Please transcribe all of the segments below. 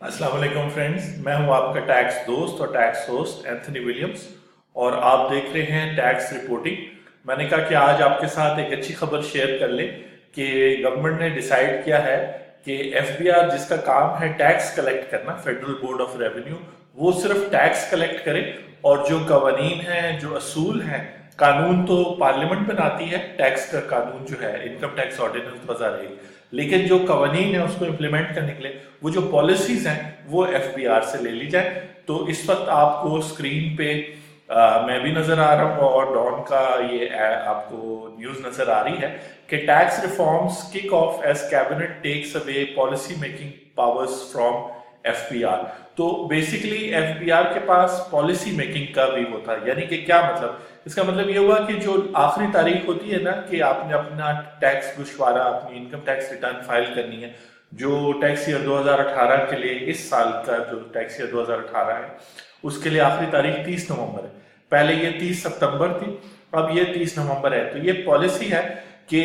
अस्सलाम वालेकुम फ्रेंड्स, मैं हूं आपका टैक्स दोस्त और टैक्स होस्ट एंथनी विलियम्स और आप देख रहे हैं टैक्स रिपोर्टिंग। मैंने कहा कि आज आपके साथ एक अच्छी खबर शेयर कर लें कि गवर्नमेंट ने डिसाइड किया है कि एफबीआर जिसका काम है टैक्स कलेक्ट करना, फेडरल बोर्ड ऑफ रेवेन्यू, वो सिर्फ टैक्स कलेक्ट करे और जो कवानीन हैं, जो असूल हैं, कानून तो पार्लियामेंट बनाती है, टैक्स का कानून जो है इनकम टैक्स ऑर्डिनेंस 2001, लेकिन जो कवानीन है उसको इम्प्लीमेंट करने के लिए वो जो पॉलिसीज हैं वो एफबीआर से ले ली जाए। तो इस वक्त आपको स्क्रीन पे मैं भी नजर आ रहा हूँ और डॉन का ये आपको न्यूज नजर आ रही है कि tax reforms kick off as cabinet takes away policy making powers from FBR. तो बेसिकली एफबीआर के पास पॉलिसी मेकिंग का भी होता है, यानी कि क्या मतलब, इसका मतलब ये हुआ कि जो आखिरी तारीख होती है ना कि आपने अपना टैक्स गुशवारा, अपनी इनकम टैक्स रिटर्न फाइल करनी है, जो टैक्स ईयर 2018 के लिए, इस साल का जो टैक्स ईयर 2018 है उसके लिए आखिरी तारीख 30 नवंबर है। पहले ये 30 सितंबर थी, अब ये 30 नवंबर है। तो ये पॉलिसी है कि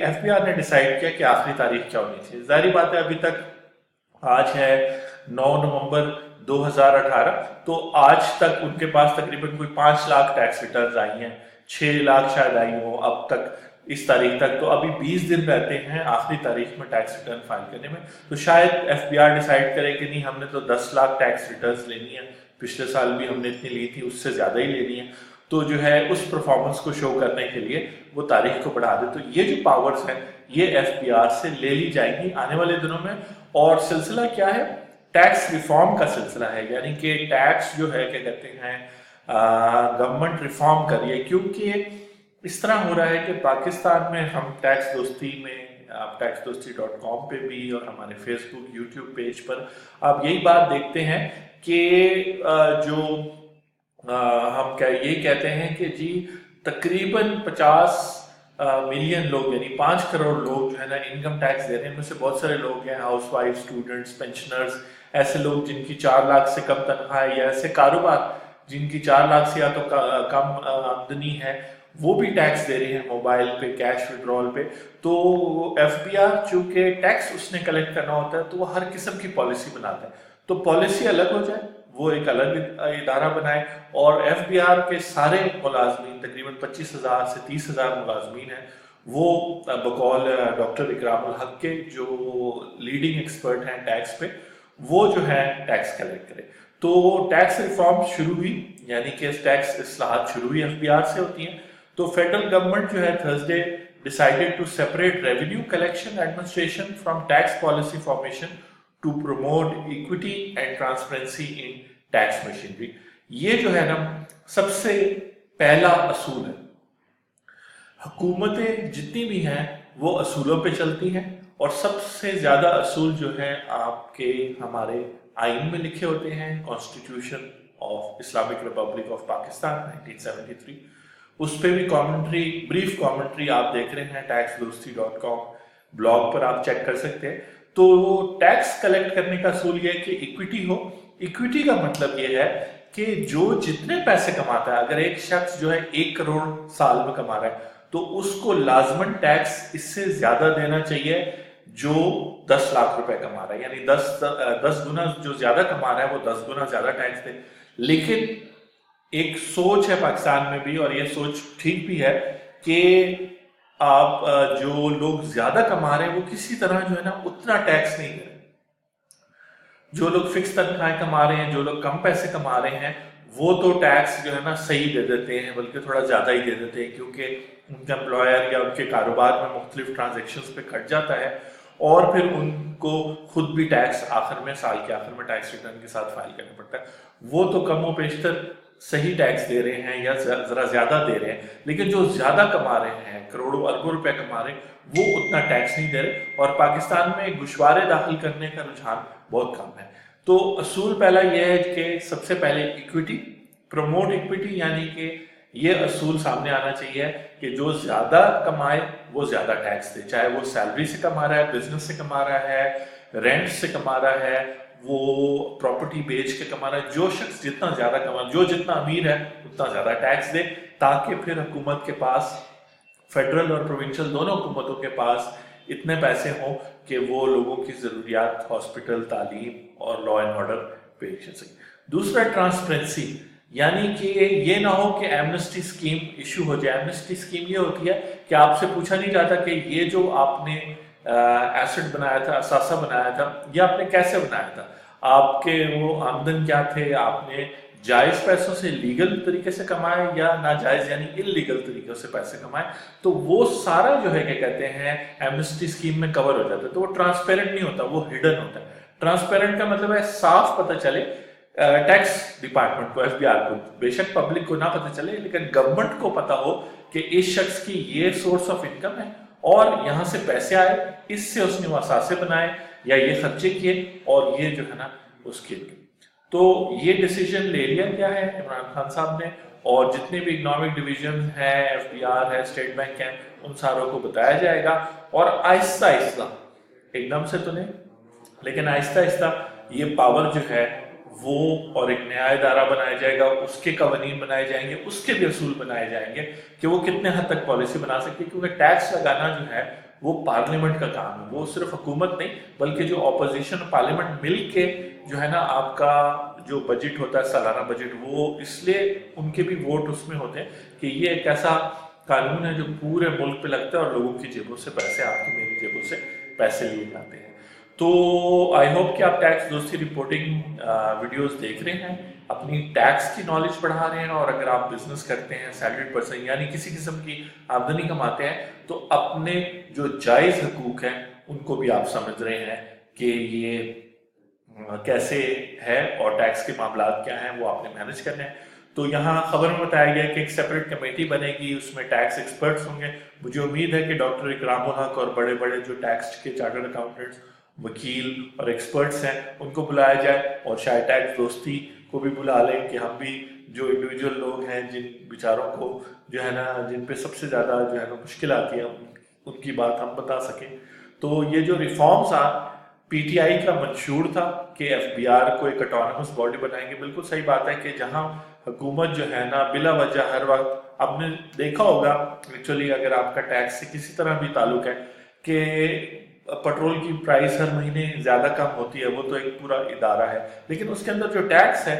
एफबीआर ने डिसाइड किया कि आखिरी तारीख क्या होनी चाहिए। जाहिर बात है, अभी तक आज है 9 नवंबर 2018, तो आज तक उनके पास तकरीबन कोई 5 लाख टैक्स रिटर्न आई हैं, 6 लाख शायद आई हो अब तक, इस तारीख तक। तो अभी 20 दिन रहते हैं आखिरी तारीख में टैक्स रिटर्न फाइल करने में। तो शायद एफबीआर डिसाइड करे कि नहीं, हमने तो 10 लाख टैक्स रिटर्न लेनी है, पिछले साल भी हमने इतनी ली थी, उससे ज्यादा ही लेनी है। तो जो है उस परफॉर्मेंस को शो करने के लिए वो तारीख को बढ़ा दे। तो ये जो पावर्स हैं ये एफबीआर से ले ली जाएंगी आने वाले दिनों में। और सिलसिला क्या है? टैक्स रिफॉर्म का सिलसिला है, यानी कि टैक्स जो है क्या कहते हैं, गवर्नमेंट रिफॉर्म कर रही है। क्योंकि इस तरह हो रहा है कि पाकिस्तान में हम टैक्स दोस्ती में, आप taxdosti.com पे भी और हमारे फेसबुक यूट्यूब पेज पर आप यही बात देखते हैं कि जो हम क्या ये कहते हैं कि जी तकरीबन 50 मिलियन लोग, यानी 5 करोड़ लोग जो है ना इनकम टैक्स दे रहे हैं। इनमें से बहुत सारे लोग हैं हाउसवाइफ, स्टूडेंट्स, पेंशनर्स, ऐसे लोग जिनकी 4 लाख से कम तनख्वाह है, या ऐसे कारोबार जिनकी 4 लाख से या तो कम आमदनी है, वो भी टैक्स दे रहे हैं मोबाइल पे, कैश विड्रॉल पे। तो एफबीआर चूंकि टैक्स उसने कलेक्ट करना होता है तो वो हर किस्म की पॉलिसी बनाता है। तो पॉलिसी अलग हो जाए, वो एक अलग इदारा बनाए और एफबीआर के सारे मुलाजमीन, तकरीबन 25,000 से 30,000 मुलाजमीन हैं, वो बकौल डॉक्टर इकरामुल हक के जो लीडिंग एक्सपर्ट हैं टैक्स पे, वो जो है टैक्स कलेक्ट करे। तो टैक्स रिफॉर्म शुरू हुई, यानी कि टैक्स इस्लाहात शुरू हुई एफबीआर से होती हैं। तो फेडरल गवर्नमेंट जो है Thursday decided to separate revenue collection administration from tax policy formation to promote equity and transparency in tax machinery. ये जो है ना सबसे पहला असूल है। हुकूमतें जितनी भी हैं वो असूलों पे चलती हैं और सबसे ज्यादा असूल जो है आपके हमारे आइन में लिखे होते हैं, constitution of Islamic Republic of Pakistan 1973। उस पर भी कमेंट्री, ब्रीफ कमेंट्री आप देख रहे हैं taxdosti.com ब्लॉग पर, आप चेक कर सकते हैं। तो टैक्स कलेक्ट करने का असूल यह है कि इक्विटी हो। इक्विटी का मतलब यह है कि जो जितने पैसे कमाता है, अगर एक शख्स जो है 1 करोड़ साल में कमा रहा है तो उसको लाजमन टैक्स इससे ज्यादा देना चाहिए जो 10 लाख रुपए कमा रहा है, यानी 10 गुना जो ज्यादा कमा रहा है वो 10 गुना ज्यादा टैक्स दे। लेकिन एक सोच है पाकिस्तान में भी, और ये सोच ठीक भी है, कि आप जो लोग ज्यादा कमा रहे हैं वो किसी तरह जो है ना उतना टैक्स नहीं दे रहे। जो लोग फिक्स तनख्वाहें कमा रहे हैं, जो लोग कम पैसे कमा रहे हैं, वो तो टैक्स जो है ना सही दे देते हैं, बल्कि थोड़ा ज्यादा ही दे देते हैं, क्योंकि उनका एम्प्लॉयर या उनके कारोबार में मुख्तलिफ ट्रांजेक्शन्स पे कट जाता है और फिर उनको खुद भी टैक्स आखिर में, साल के आखिर में टैक्स रिटर्न के साथ फाइल करना पड़ता है। वो तो कम व पेशतर सही टैक्स दे रहे हैं या जरा ज्यादा दे रहे हैं, लेकिन जो ज्यादा कमा रहे हैं, करोड़ों अरबों रुपए कमा रहे हैं, वो उतना टैक्स नहीं दे रहे। और पाकिस्तान में गुशवारे दाखिल करने का रुझान बहुत कम है। तो असूल पहला यह है कि सबसे पहले इक्विटी, प्रमोट इक्विटी, यानी कि ये असूल सामने आना चाहिए कि जो ज्यादा कमाए वो ज्यादा टैक्स दे, चाहे वो सैलरी से कमा रहा है, बिजनेस से कमा रहा है, रेंट से कमा रहा है, वो प्रॉपर्टी बेच के कमा रहा है। जो शख्स जितना ज्यादा कमा, जो जितना अमीर है उतना ज्यादा टैक्स दे, ताकि फिर हुकूमत के पास, फेडरल और प्रोविंशियल दोनों हुकूमतों के पास इतने पैसे हों कि वो लोगों की ज़रूरियात, हॉस्पिटल, तालीम और लॉ एंड ऑर्डर पेश कर सकें। दूसरा, ट्रांसपेरेंसी, यानी कि ये ना हो कि एमनेस्टी स्कीम इशू हो जाए। एमनेस्टी स्कीम ये होती है कि आपसे पूछा नहीं जाता कि ये जो आपने एसेट बनाया था, असासा बनाया था, ये आपने कैसे बनाया था, आपके वो आमदन क्या थे, आपने जायज पैसों से लीगल तरीके से कमाए या नाजायज यानी इलीगल तरीकों से पैसे कमाए। तो वो सारा जो है क्या कहते हैं एमनेस्टी स्कीम में कवर हो जाता है। तो वो ट्रांसपेरेंट नहीं होता, वो हिडन होता है। ट्रांसपेरेंट का मतलब है साफ पता चले टैक्स डिपार्टमेंट को, एफबीआर को, बेशक पब्लिक को ना पता चले लेकिन गवर्नमेंट को पता हो कि इस शख्स की ये सोर्स ऑफ इनकम है और यहां से पैसे आए, इससे उसने वो असासे बनाए या ये खर्चे किए और ये जो है ना उसके लिए। तो ये डिसीजन ले लिया गया है इमरान खान साहब ने, और जितने भी इकोनॉमिक डिवीजन है, एफबीआर है, स्टेट बैंक है, उन सारों को बताया जाएगा और आहिस्ता आहिस्ता, एकदम से तो नहीं लेकिन आहिस्ता आहिस्ता ये पावर जो है वो, और एक नया इदारा बनाया जाएगा, उसके कवानीन बनाए जाएंगे, उसके भी असूल बनाए जाएंगे कि वो कितने हद तक पॉलिसी बना सकती है। क्योंकि टैक्स लगाना जो है वो पार्लियामेंट का काम है, वो सिर्फ हुकूमत नहीं बल्कि जो ऑपोजिशन और पार्लियामेंट मिल के जो है ना आपका जो बजट होता है, सालाना बजट, वो इसलिए उनके भी वोट उसमें होते हैं कि ये एक ऐसा कानून है जो पूरे मुल्क पे लगता है और लोगों की जेबों से पैसे, आपकी मेरी जेबों से पैसे लिए जाते हैं। तो आई होप कि आप टैक्स दोस्ती रिपोर्टिंग वीडियोस देख रहे हैं, अपनी टैक्स की नॉलेज बढ़ा रहे हैं, और अगर आप बिजनेस करते हैं, सैलरीड पर्सन यानी किसी किस्म की आमदनी कमाते हैं, तो अपने जो जायज हकूक हैं उनको भी आप समझ रहे हैं कि ये कैसे है और टैक्स के मामला क्या हैं वो आपने मैनेज करने हैं। तो यहाँ खबर में बताया गया कि एक सेपरेट कमेटी बनेगी, उसमें टैक्स एक्सपर्ट्स होंगे। मुझे उम्मीद है कि डॉक्टर इकरामुल हक और बड़े बड़े जो टैक्स के चार्टर्ड अकाउंटेंट्स, वकील और एक्सपर्ट्स हैं उनको बुलाया जाए, और शायद टैक्स दोस्ती को भी बुला लें कि हम भी जो इंडिविजुअल लोग हैं जिन बेचारों को जो है ना, जिन पे सबसे ज़्यादा जो है ना मुश्किल आती है, उनकी बात हम बता सकें। तो ये जो रिफॉर्म्स पीटीआई का मंशूर था कि एफबीआर को एक ऑटोनमस बॉडी बनाएंगे, बिल्कुल सही बात है कि जहां हुकूमत जो है ना बिला वजह हर वक्त, आपने देखा होगा एक्चुअली अगर आपका टैक्स से किसी तरह भी ताल्लुक है कि पेट्रोल की प्राइस हर महीने ज्यादा कम होती है, वो तो एक पूरा इदारा है, लेकिन उसके अंदर जो टैक्स है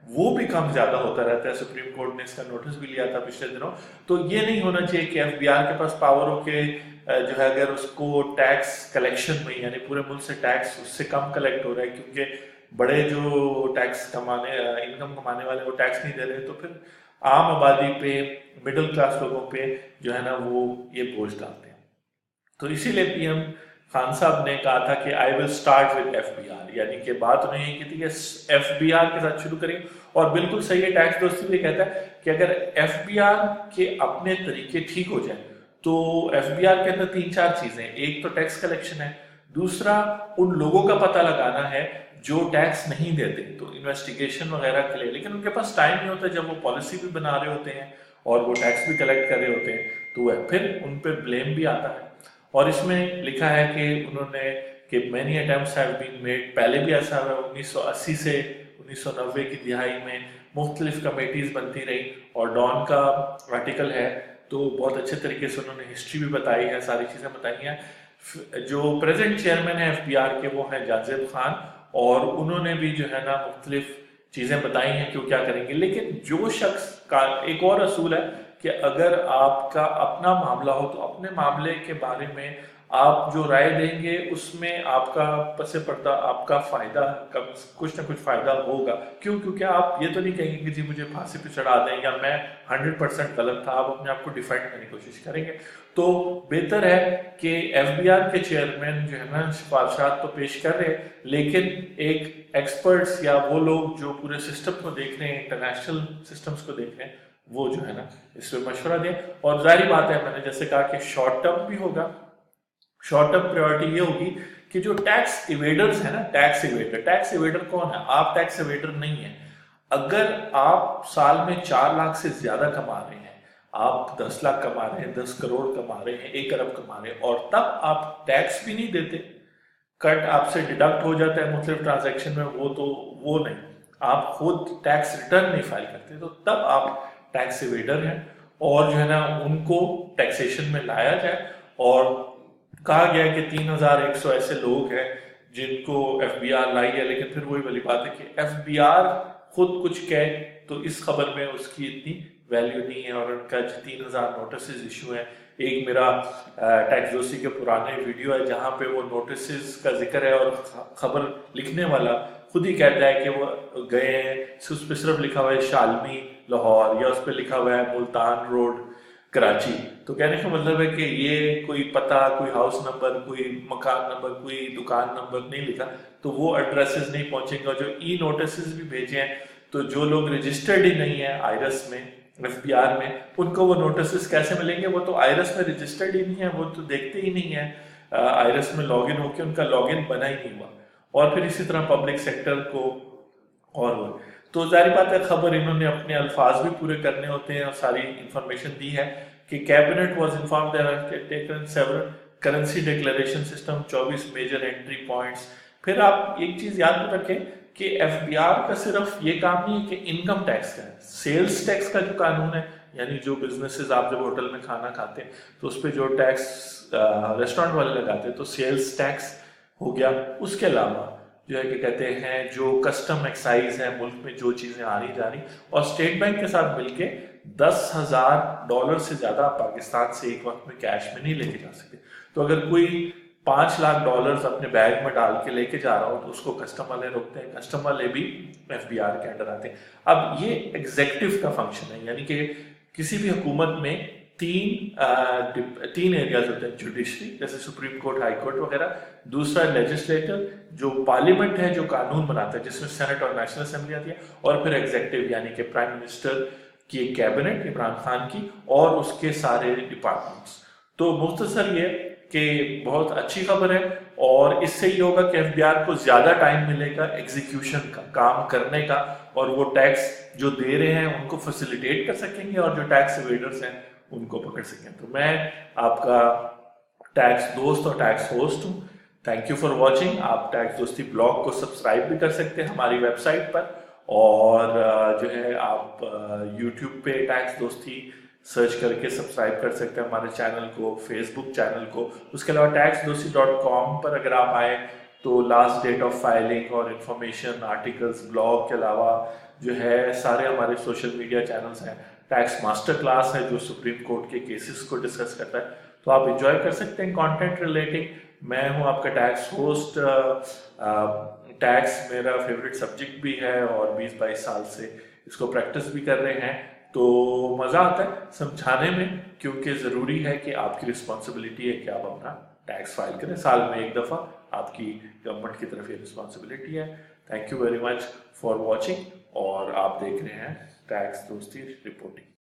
वो भी कम ज्यादा होता रहता है। सुप्रीम कोर्ट ने इसका नोटिस भी लिया था पिछले दिनों। तो ये नहीं होना चाहिए कि एफबीआर के पास पावर हो के जो है अगर उसको टैक्स कलेक्शन में यानी पूरे मुल्क से टैक्स उससे कम कलेक्ट हो रहा है, क्योंकि बड़े जो टैक्स कमाने इनकम कमाने वाले वो टैक्स नहीं दे रहे, तो फिर आम आबादी पे, मिडिल क्लास लोगों पे जो है ना वो ये बोझ डालते हैं। तो इसीलिए पीएम खान साहब ने कहा था कि I will start with FBR, यानी कि बात उन्होंने ये की थी कि एफबीआर के साथ शुरू करें। और बिल्कुल सही है, टैक्स दोस्ती भी कहता है कि अगर एफबीआर के अपने तरीके ठीक हो जाए तो एफबीआर के अंदर 3-4 चीजें, एक तो टैक्स कलेक्शन है, दूसरा उन लोगों का पता लगाना है जो टैक्स नहीं देते, तो इन्वेस्टिगेशन वगैरह के लिए, लेकिन उनके पास टाइम नहीं होता जब वो पॉलिसी भी बना रहे होते हैं और वो टैक्स भी कलेक्ट कर रहे होते हैं, तो वह फिर उन पर ब्लेम भी आता है। और इसमें लिखा है कि उन्होंने कि many attempts have been made, पहले भी ऐसा हुआ 1980 से 1990 की दिहाई में मुख्तलिफ कमेटीज बनती रही, और डॉन का आर्टिकल है तो बहुत अच्छे तरीके से उन्होंने हिस्ट्री भी बताई है, सारी चीज़ें बताई हैं। जो प्रेजेंट चेयरमैन है एफबीआर के वो हैं जाजिब खान, और उन्होंने भी जो है ना मुख्तलिफ चीज़ें बताई हैं कि वो क्या करेंगे। लेकिन जो शख्स का एक और असूल है कि अगर आपका अपना मामला हो तो अपने मामले के बारे में आप जो राय देंगे उसमें आपका पसे पर्दा, आपका फायदा, कुछ ना कुछ फायदा होगा। क्यों? क्योंकि आप ये तो नहीं कहेंगे कि जी मुझे फांसी पे चढ़ा दें या मैं 100% गलत था, आप अपने आप को डिफेंड करने की कोशिश करेंगे। तो बेहतर है कि एफबीआर के चेयरमैन जो है ना सिफारिशात तो पेश कर रहे हैं, लेकिन एक एक्सपर्ट्स या वो लोग जो पूरे सिस्टम को देख रहे हैं, इंटरनेशनल सिस्टम्स को देख रहे हैं, वो जो है ना इस पर मशवरा दें। और जाहिर बात है, मैंने जैसे कहा कि शॉर्ट टर्म भी होगा, शॉर्ट टर्म प्रायोरिटी ये होगी कि जो टैक्स इवेडर्स है ना, टैक्स इवेडर कौन है? आप टैक्स इवेडर नहीं है। अगर आप साल में 4 लाख से ज्यादा कमा रहे हैं, आप 10 लाख कमा रहे हैं, 10 करोड़ कमा रहे हैं, 1 अरब कमा रहे हैं, और तब आप टैक्स भी नहीं देते, कट आपसे डिडक्ट हो जाता है मुख्तलिफ ट्रांजेक्शन में, वो नहीं, आप खुद टैक्स रिटर्न नहीं फाइल करते, तो तब आप टैक्स इवेडर हैं। और जो है ना उनको टैक्सेशन में लाया जाए, और कहा गया है कि 3100 ऐसे लोग हैं जिनको एफबीआर लाई है, लेकिन फिर वही वाली बात है कि एफबीआर खुद कुछ कहे तो इस खबर में उसकी इतनी वैल्यू नहीं है। और उनका जो 3000 नोटिस इशू है, एक मेरा टैक्स दोस्ती के पुराने वीडियो है जहाँ पे वो नोटिस का जिक्र है और खबर लिखने वाला खुद ही कहता है कि वो गए हैं, उस पर सिर्फ लिखा हुआ है शालमी लाहौर या उस पर लिखा हुआ है मुल्तान रोड कराची। तो कहने का मतलब है कि ये कोई पता, कोई हाउस नंबर, कोई मकान नंबर, कोई दुकान नंबर नहीं लिखा, तो वो एड्रेसेस नहीं पहुंचेंगे। और जो ई नोटिस भी भेजे हैं, तो जो लोग रजिस्टर्ड ही नहीं है आयरस में, एफबीआर में, उनको वो नोटिस कैसे मिलेंगे? वो तो आयरस में रजिस्टर्ड ही नहीं है, वो तो देखते ही नहीं है आयरस में लॉगिन होकर, उनका लॉगिन बना ही नहीं हुआ। और फिर इसी तरह पब्लिक सेक्टर को और वो, तो जारी बात है खबर इन्होंने अपने अल्फाज भी पूरे करने होते हैं और सारी इंफॉर्मेशन दी है कि cabinet was informed that taken several currency declaration system 24 major entry points. फिर आप एक चीज याद रखें कि एफबीआर का सिर्फ ये काम नहीं है कि इनकम टैक्स का है, सेल्स टैक्स का जो कानून है, यानी जो बिजनेसेस आप जब होटल में खाना खाते हैं तो उस पर जो टैक्स रेस्टोरेंट वाले लगाते हैं तो सेल्स टैक्स हो गया। उसके अलावा जो है कि कहते हैं जो कस्टम एक्साइज है, मुल्क में जो चीजें आ रही जा रही, और स्टेट बैंक के साथ मिलके $10,000 से ज्यादा पाकिस्तान से एक वक्त में कैश में नहीं लेके जा सकते। तो अगर कोई $5 लाख अपने बैग में डाल के लेके जा रहा हो तो उसको कस्टम वाले रोकते हैं, कस्टम वाले भी एफबीआर के अंडर आते हैं। अब ये एग्जेक्टिव का फंक्शन है, यानी कि किसी भी हुकूमत में तीन एरियाज होते हैं, जुडिशरी जैसे सुप्रीम कोर्ट, हाई कोर्ट वगैरह, दूसरा लेजिस्लेटर जो पार्लियामेंट है जो कानून बनाता है जिसमें सेनेट और नेशनल असेंबली आती है, और फिर एग्जीक्यूटिव यानी कि प्राइम मिनिस्टर की एक कैबिनेट इमरान खान की और उसके सारे डिपार्टमेंट्स। तो मुख्तसर ये कि बहुत अच्छी खबर है और इससे ये होगा कि एफबीआर को ज्यादा टाइम मिलेगा एग्जीक्यूशन का, काम करने का, और वो टैक्स जो दे रहे हैं उनको फैसिलिटेट कर सकेंगे और जो टैक्स एवेडर्स हैं उनको पकड़ सकें। तो मैं आपका टैक्स दोस्त और टैक्स होस्ट हूँ। Thank you for watching. आप टैक्स दोस्ती ब्लॉग को सब्सक्राइब भी कर सकते हैं हमारी वेबसाइट पर, और जो है आप यूट्यूब पे टैक्स दोस्ती सर्च करके सब्सक्राइब कर सकते हैं हमारे चैनल को, फेसबुक चैनल को। उसके अलावा taxdosti.com पर अगर आप आए तो लास्ट डेट ऑफ फाइलिंग और इन्फॉर्मेशन, आर्टिकल्स, ब्लॉग के अलावा जो है सारे हमारे सोशल मीडिया चैनल्स हैं। टैक्स मास्टर क्लास है जो सुप्रीम कोर्ट के केसेस को डिस्कस करता है, तो आप इंजॉय कर सकते हैं कंटेंट रिलेटिंग। मैं हूं आपका टैक्स होस्ट। टैक्स मेरा फेवरेट सब्जेक्ट भी है और 20-22 साल से इसको प्रैक्टिस भी कर रहे हैं, तो मज़ा आता है समझाने में, क्योंकि ज़रूरी है कि आपकी रिस्पॉन्सिबिलिटी है कि आप अपना टैक्स फाइल करें। साल में एक दफ़ा आपकी गवर्नमेंट की तरफ ये रिस्पॉन्सिबिलिटी है। Thank you very much for watching, और आप देख रहे हैं टैक्स दोस्ती रिपोर्टिंग।